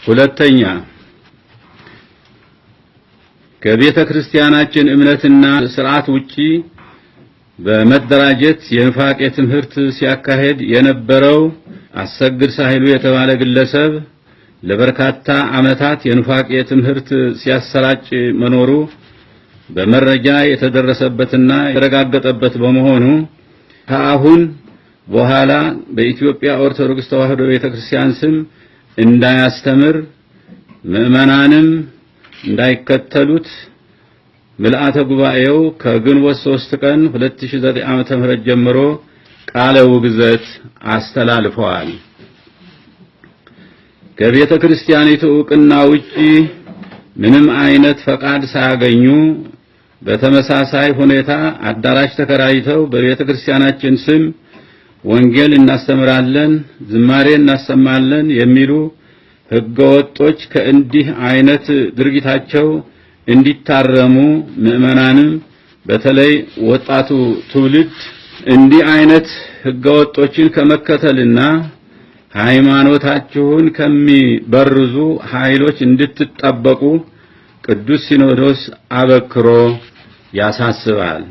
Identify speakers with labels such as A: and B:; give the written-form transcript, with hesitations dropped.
A: ሁለተኛ ከቤተ ክርስቲያናችን እምነትና ሥርዓት ውጪ በመደራጀት የንፋቄ ትምህርት ሲያካሄድ የነበረው አሰግድ ሳይሉ የተባለ ግለሰብ ለበርካታ ዓመታት የንፋቄ ትምህርት ሲያሰራጭ መኖሩ በመረጃ የተደረሰበትና የተረጋገጠበት በመሆኑ ከአሁን በኋላ በኢትዮጵያ ኦርቶዶክስ ተዋሕዶ ቤተክርስቲያን ስም እንዳያስተምር ምዕመናንም እንዳይከተሉት ምልአተ ጉባኤው ከግንቦት 3 ቀን 2009 ዓመተ ምህረት ጀምሮ ቃለ ውግዘት አስተላልፈዋል። ከቤተ ክርስቲያኒቱ ዕውቅና ውጪ ምንም አይነት ፈቃድ ሳያገኙ በተመሳሳይ ሁኔታ አዳራሽ ተከራይተው በቤተ ክርስቲያናችን ስም ወንጌል እናስተምራለን፣ ዝማሬ እናሰማለን የሚሉ ሕገወጦች ከእንዲህ አይነት ድርጊታቸው እንዲታረሙ ምዕመናንም በተለይ ወጣቱ ትውልድ እንዲህ አይነት ሕገወጦችን ከመከተልና ሃይማኖታችሁን ከሚበርዙ ኃይሎች እንድትጠበቁ ቅዱስ ሲኖዶስ አበክሮ ያሳስባል።